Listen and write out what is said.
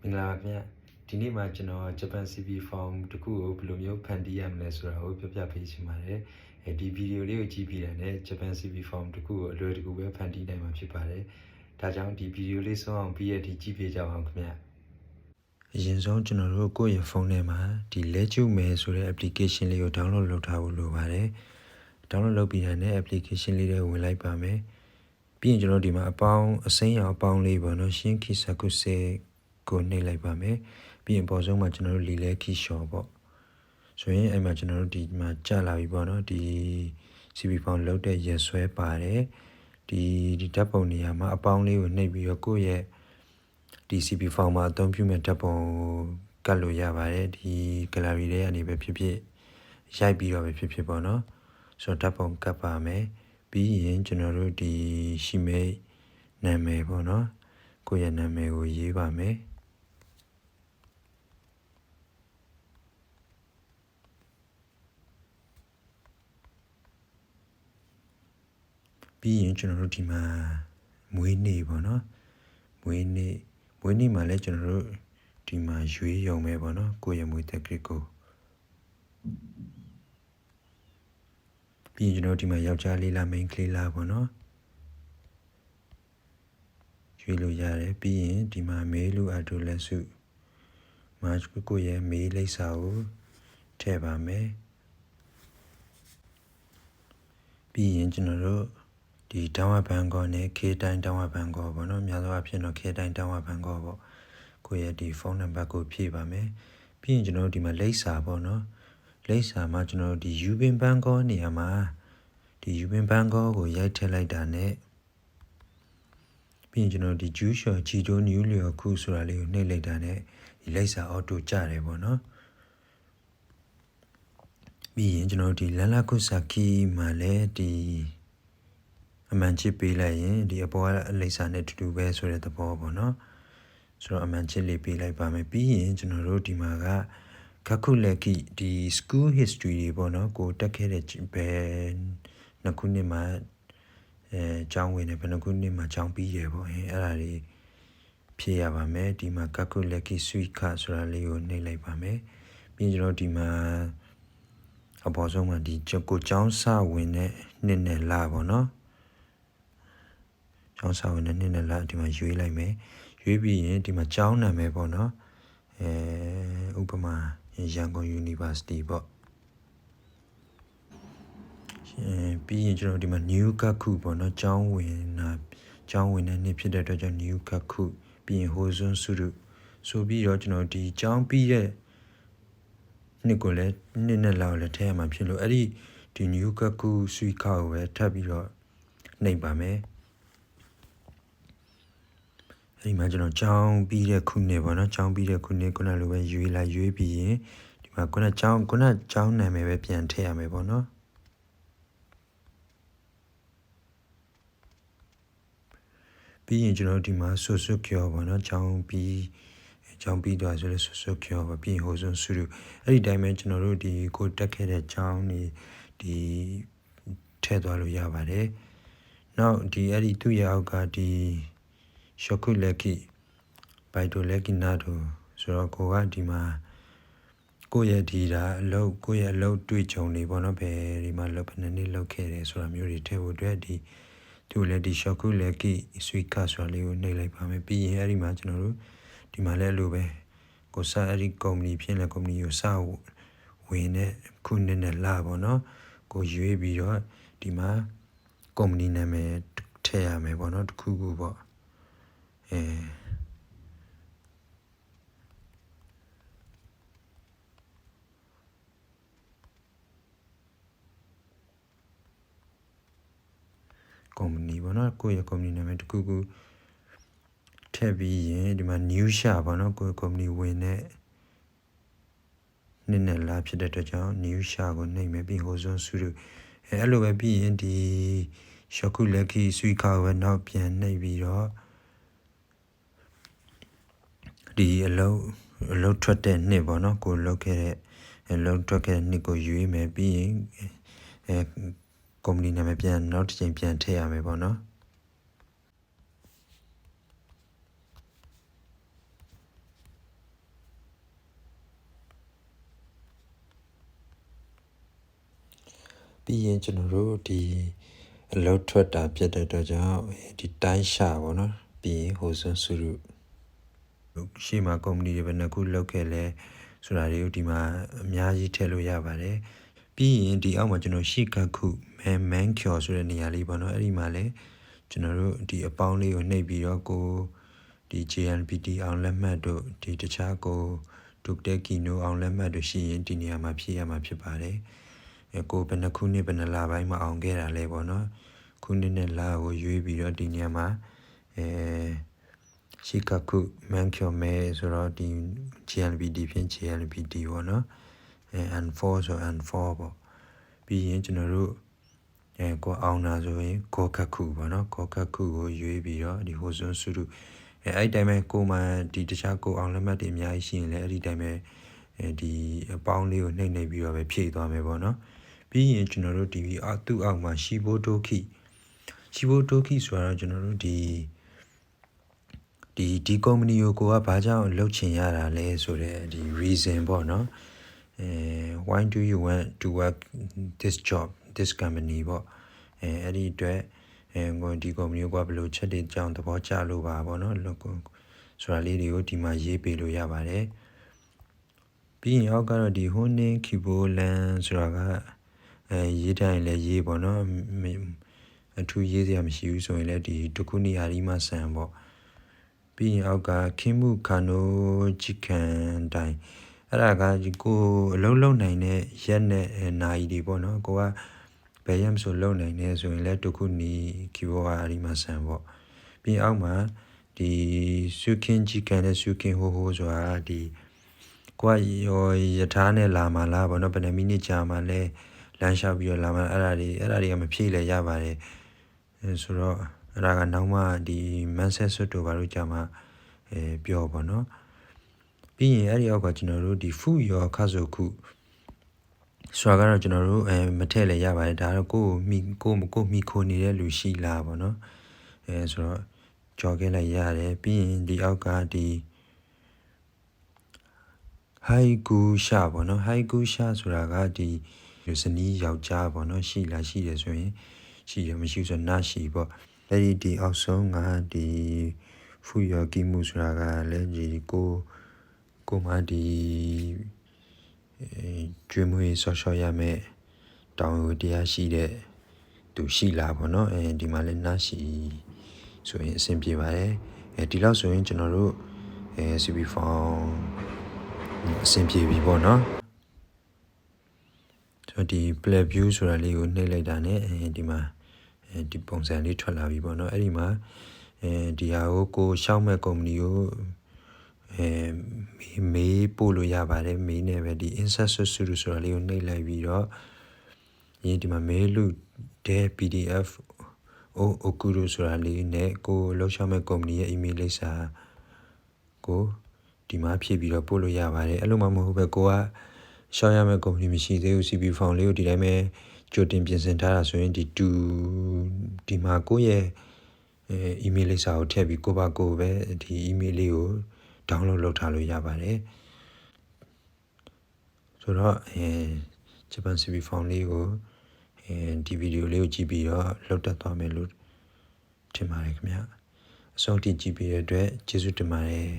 မင်္ဂလာပါခင်ဗျဒီနေ့မှာကျွန်တော်ဂျပန် CP form တခုကိုဘယ်လိုမျိုးဖန်တီးရမလဲဆိုတာကိုပြပေးချင်ပါတယ်ဒီဗီဒီယိုလေးကိုကြည့်ပြီးတဲ့နဲ့ဂျပန် CP form တခုကိုအလွယ်တကူပဲဖန်တီးနိုင်မှာဖြစ်ပါတယ်ဒါကြောင့်ဒီဗီဒီယိုလေးဆုံးအောင်ပြီးရဒီကြည့်ပြကြအောင်ခင်ဗျအရင်ဆုံးကျွန်တော်တို့ကိုယ့်ရဲ့ဖုန်းထဲမှာဒီ Legiume ဆိုတဲ့ application လေးကို download လုပ်ထားဖို့လိုပါတယ် download လုပ်ပြီးတဲ့နဲ့ application လေးတွေဝင်လိုက်ပါမယ်ပြီးရင်ကျွန်တော်ဒီမှာအစိမ်းရောင်အပေါင်းလေးပေါ့နော်ရှင်းခိစကုစေကိုနှိပ်လိုက်ပါမယ်ပြီးရင်ပေါ်ဆုံးမှာကျွန်တော်တို့လီလဲခီရှော့ပေါ့ဆိုရင်အဲ့မှာကျွန်တော်တို့ဒီမှာကြာလာပြီပေါ့နော်ဒီ CP form လောက်တဲ့ရက်ဆွဲပါတယ်ဒီဓာတ်ပုံနေရာမှာအပေါင်းလေးကိုနှိပ်ပြီးတော့ကိုယ့်ရဲ့ဒီ CP form မှာအသုံးပြုမဲ့ဓာတ်ပုံကတ်လို့ရပါတယ်ဒီ gallery တွေကနေပဲဖြစ်ဖြစ်ရိုက်ပြီးတော့ပဲဖြစ်ဖြစ်ပေါ့နော်ဆိုတော့ဓာတ်ပုံကတ်ပါမယ်ပြီးရင်ကျွန်တော်တို့ဒီရှိမဲ့နာမည်ပေါ့နော်ကိုယ့်ရဲ့နာမည်ကိုရေးပါမယ်ပြီးရင်ကျွန်တော်တို့ဒီမှာမွေးနေ့ပေါ့နော်မွေးနေ့မှာလည်းကျွန်တော်တို့ဒီမှာရွေးရုံပဲပေါ့နော်ကိုယ့်ရဲ့မွေးတက်ကလေးကိုပြီးရင်ကျွန်တော်ဒီမှာယောက်ျားလေးလားမိန်းကလေးလားပေါ့နော်ရွေးလို့ရတယ်ပြီးရင်ဒီမှာမေးလူအတူလက်စုမှာကိုယ့်ရဲ့မေးလိပ်စာကိုထည့်ပါမယ်ပြီးရင်ကျွန်တော်တို့ဒီတောင်းဝဘန်ကောနဲ့ခေတိုင်းတောင်းဝဘန်ကောပေါ့နော်များသောအားဖြင့်တော့ခေတိုင်းတောင်းဝဘန်ကောပေါ့ကိုယ့်ရဲ့ဒီဖုန်းနံပါတ်ကိုဖြည့်ပါမယ်ပြီးရင်ကျွန်တော်တို့ဒီမှာလိပ်စာပေါ့နော်လိပ်စာမှာကျွန်တော်တို့ဒီယူပင်ဘန်ကောနေရာမှာဒီယူပင်ဘန်ကောကိုရိုက်ထည့်လိုက်တာနဲ့ပြီးရင်ကျွန်တော်ဒီဂျူးရှော်ဂျီတိုနျူလီယိုခုဆိုတာလေးကိုနှိပ်လိုက်တာနဲ့ဒီလိပ်စာအော်တိုကျတယ်ပေါ့နော်ပြီးရင်ကျွန်တော်ဒီလန်လာကုဆာကီမှာလည်းဒီအမှန်ချစ်ပေးလိုက်ရင်ဒီအပေါ်ကအလိပ်စာနဲ့တူတူပဲဆိုတဲ့သဘောပေါ့နော်ဆိုတော့အမှန်ချစ်လေးပေးလိုက်ပါမယ်ပြီးရင်ကျွန်တော်တို့ဒီမှာကခခုလက်ကိဒီ school history တွေပေါ့နော်ကိုတက်ခဲ့တဲ့ဘယ်နှစ်ခုနှစ်မှာကျောင်းဝင်တယ်ဘယ်နှစ်ခုနှစ်မှာကျောင်းပြီးရပေါ့အဲ့ဒါတွေဖြည့်ရပါမယ်ဒီမှာခခုလက်ကိ sweet card ဆိုတာလေးကိုနှိပ်လိုက်ပါမယ်ပြီးရင်ကျွန်တော်ဒီမှာအပေါ်ဆုံးမှာဒီကိုကျောင်းစဝင်တဲ့နှစ်နဲ့လပေါ့နော်ကျောင်းစဝင်တဲ့နှစ်နဲ့လဒီမှာရွေးလိုက်မယ်ရွေးပြီးရင်ဒီမှာကျောင်းနာမည်ပေါ့နော်ဥပမာရန်ကုန် University ပေါ့ပြီးရင်ကျွန်တော်ဒီမှာ new ကခုပေါ့နော်ကျောင်းဝင်တဲ့နေ့ဖြစ်တဲ့အတွက်ကြောင့် new ကခုပြီးရင် Hozun Suru ဆိုပြီးတော့ကျွန်တော်ဒီကျောင်းပြီးတဲ့နှစ်ကိုလည်းနှစ်နဲ့လောက်လည်းထည့်ရမှာဖြစ်လို့အဲ့ဒီ new ကခု sweet ကိုပဲထပ်ပြီးတော့နှိပ်ပါမယ်အဲ့ဒီမှာကျွန်တော်ကျောင်းပြီးတဲ့ခုနှစ်ပေါ့နော်ကျောင်းပြီးတဲ့ခုနှစ်ခုနလိုပဲရွေးပြီးရင်ဒီမှာခုနကျောင်းနာမည်ပဲပြန်ထည့်ရမယ်ပေါ့နော်ပြီးရင်ကျွန်တော်ဒီမှာဆွဆွကျော်ပေါ့နော်ကျောင်းပြီးတော့ဆိုလဲဆွကျော်ပါပြီးရင်ဟိုစွန်းစုရုအဲ့ဒီတိုင်းပဲကျွန်တော်တို့ဒီကိုတက်ခဲ့တဲ့ကျောင်းนี่ဒီထည့်သွားလို့ရပါတယ်နောက်ဒီအဲ့ဒီသူ့ရဲ့အောက်ကဒီရှော့ကုလက်ကိဘိုက်တိုလက်ကိနာတိုဆိုတော့ကိုကဒီမှာကိုယ့်ရဲ့ဒီဒါကိုယ့်ရဲ့အလုပ်တွေ့ကြုံနေပေါ့နော်ဘယ်ဒီမှာဘယ်နှစ်လောက်ခဲ့တယ်ဆိုတာမျိုးတွေထည့်ဖို့အတွက်ဒီသူလည်းဒီရှော့ကုလက်ကိဆွီကာဆိုတာလေးကိုနှိပ်လိုက်ပါမယ်ပြီးရင်အဲ့ဒီမှာကျွန်တော်တို့ဒီမှာလည်းလိုပဲကိုစအဲ့ဒီကုမ္ပဏီဖြစ်နေကုမ္ပဏီကိုစဝင်တဲ့ခုနှစ်နဲ့လပေါ့နော်ကိုရွေးပြီးတော့ဒီမှာကုမ္ပဏီနာမည်ထည့်ရမယ်ပေါ့နော်တစ်ခုခုပေါ့ကုမ္ပဏီပေါ့နော်ကိုယ့်ရဲ့ကုမ္ပဏီနာမည်တစ်ခုခုထည့်ပြီးရင်ဒီမှာ new sha ပေါ့နော်ကိုယ့်ကုမ္ပဏီဝင်တဲ့နှစ်နဲ့လာဖြစ်တဲ့အတွက်ကြောင့် new sha ကိုနှိပ်မယ်ပြီးဟိုစွန်းစုလို့အဲ့လိုပဲပြီးရင်ဒီရှော့ကုလက်ကိဆွီကာကိုနောက်ပြန်နှိပ်ပြီးတော့ဒီအလုပ်ထွက်တဲ့နှစ်ပေါ့နော်ကိုလုပ်ခဲ့တဲ့အလုပ်ထွက်ခဲ့တဲ့နှစ်ကိုရွေးမယ်ပြီးရင်ကုမ္ပဏီနာမည်ပြန်နောက်တစ်ချိန်ပြန်ထည့်ရမယ်ပေါ့နော် ပြီးရင်ကျွန်တော်တို့ဒီအလုပ်ထွက်တာဖြစ်တဲ့အတွက်ကြောင့်ဒီတိုင်းရှာပေါ့နော်ပြီးရင်ဟိုစွန်းစုရုရှေ့မှာကုမ္ပဏီတွေဘယ်နှခုလောက်ခဲ့လဲဆိုတာတွေကိုဒီမှာအများကြီးထည့်လို့ရပါတယ်ပြီးရင်ဒီအောက်မှာကျွန်တော်ရှေ့ကခုမန်ကျော်ဆိုတဲ့နေရာလေးပေါ့နော်အဲ့ဒီမှာလဲကျွန်တော်တို့ဒီအပေါင်းလေးကိုနှိပ်ပြီးတော့ကိုဒီ JNPT အောင်လက်မှတ်တို့ဒီတခြားကိုဒုတက်ကီနိုအောင်လက်မှတ်တို့ရှိရင်ဒီနေရာမှာဖြည့်ရမှာဖြစ်ပါတယ်ကိုဘယ်နှခုနှစ်ဘယ်နှလပိုင်းမှာအောင်ခဲ့တာလဲပေါ့နော်ခုနှစ်နဲ့လကိုရွေးပြီးတော့ဒီနေရာမှာရှီကခုမန်ကျော်မဲဆိုတော့ဒီ GLBD ဖြင့် GLBD ပေါ့နော်N4 ဆို N4 ပေါ့ပြီးရင်ကျွန်တော်တို့ကိုအောင်တာဆိုရင်ကိုခက်ခုပေါ့နော်ကိုခက်ခုကိုရွေးပြီးတော့ဒီဟိုစွန်းစုရုအဲ့တိုင်းပဲကိုမှဒီတခြားကိုအောင်လက်မှတ်တွေအများကြီးရှိရင်လည်းအဲ့ဒီတိုင်းပဲဒီအပေါင်းလေးကိုနှိမ့်နေပြီးတော့ပဲဖြည့်သွားမယ်ပေါ့နော်ပြီးရင်ကျွန်တော်တို့ဒီသူ့အောက်မှာရှီဘိုတိုခိဆိုတာတော့ကျွန်တော်တို့ဒီကုမ္ပဏီကိုကဘာကြောင့်လုပ်ချင်ရတာလဲဆိုတဲ့ဒီ reason ပေါ့နော်why do you want to work this job this company ပေါ့အဲ့ဒီအတွက်ဒီကုမ္ပဏီကဘယ်လိုချက်တွေကြောင့်သဘောကျလို့ပါပေါ့နော်ဆိုတာလေးတွေကိုဒီမှာရေးပေးလို့ရပါတယ်ပြီးရင်အောက်ကတော့ဒီဟွန်းနင်းခီဘိုလန်ဆိုတာကရေးတိုင်းလည်းရေးပေါ့နော်အထူးရေးစရာမရှိဘူးဆိုရင်လည်းဒီတခုနေရာဒီမှာဆန်ပေါ့ပြီးရင်အောက်ကခင်းမှုခါနိုချီကန်တိုင်းအဲ့ဒါကကိုအလုံးလုံးနိုင်တဲ့ရက်နဲ့နာရီတွေပေါ့နော်ကိုကဘယ်ရက်ဆိုလုံနိုင်နေဆိုရင်လည်းတခုနီခီဘိုဟာဒီမှာဆန်ပေါ့ပြီးအောက်မှာဒီစုခင်းချီကန်နဲ့စုခင်းဟိုဆိုတာဒီကိုကရထားနဲ့လာမှာလားပေါ့နော်ဘယ်နှမိနစ်ကြာမှလဲလမ်းလျှောက်ပြီးတော့လာမှာအဲ့ဒါတွေကမဖြည့်လဲရပါတယ်ဆိုတော့အဲ့ဒါကနောက်မှဒီမန်ဆက်ဆွတ်တို့ဘာလို့ကြာမှပြောပါတော့ပြီးရင်အဲ့ဒီအောက်ကကျွန်တော်တို့ဒီဖူရောခါဆိုခုဆိုတာကတော့ကျွန်တော်တို့မထည့်လဲရပါတယ်ဒါတော့ကိုမိခိုနေတဲ့လူရှိလားပေါ့နော်ဆိုတော့ကြော်ခဲ့လိုက်ရတယ်ပြီးရင်ဒီအောက်ကဒီဟိုင်ဂူရှာပေါ့နော်ဟိုင်ဂူရှာဆိုတာကဒီစနီးယောက်ျားပေါ့နော်ရှိလားရှိတယ်ဆိုရင်ရှိရမရှိဆိုနားရှိပေါ့အဲ့ဒီအောက်ဆုံးကဒီဖူယောကီမှုဆိုတာကလည်းဒီကိုမဒီကျွေးမွေးဆော့ရှော့ရမယ်တောင်းဝတရားရှိတဲ့သူရှိလားပေါ့နော်ဒီမှာလည်းနားရှိဆိုရင်အဆင်ပြေပါတယ်ဒီလောက်ဆိုရင်ကျွန်တော်တို့CB form အဆင်ပြေပြီပေါ့နော်ဆိုဒီ play view ဆိုတာလေးကိုနှိပ်လိုက်တာ ਨੇ ဒီမှာဒီပုံစံလေးထွက်လာပြီပေါ့နော်အဲ့ဒီမှာဒီဟာကိုရှောက်မဲ့ကုမ္ပဏီကိုမေးပို့လို့ရပါတယ်မေးနေပဲဒီ insert ဆိုတာလေးကိုနှိပ်လိုက်ပြီးတော့ဒီမှာမေးလို့တဲ့ PDF okuru ဆိုတာလေးနဲ့ကိုလောက်ရှောက်မဲ့ကုမ္ပဏီရဲ့ email လိပ်စာကိုဒီမှာဖြည့်ပြီးတော့ပို့လို့ရပါတယ်အဲ့လိုမှမဟုတ်ပဲကိုကရှောက်ရမဲ့ကုမ္ပဏီမရှိသေးဘူး CB form လေးကိုဒီတိုင်းပဲကြိုတင်ပြင်ဆင်ထားတာဆိုရင်ဒီမှာကိုရဲ့email လိပ်စာကိုထည့်ပြီးကိုပါကိုပဲဒီ email လေးကို download လုပ်ထားလို့ရပါတယ်ဆိုတော့ဂျပန် CB form လေးကိုဒီဗီဒီယိုလေးကိုကြည့်ပြီးတော့လောက်တက်သွားမယ်လို့ထင်ပါတယ်ခင်ဗျအဆုံးထိကြည့်ပြီးတဲ့အတွက်ကျေးဇူးတင်ပါတယ်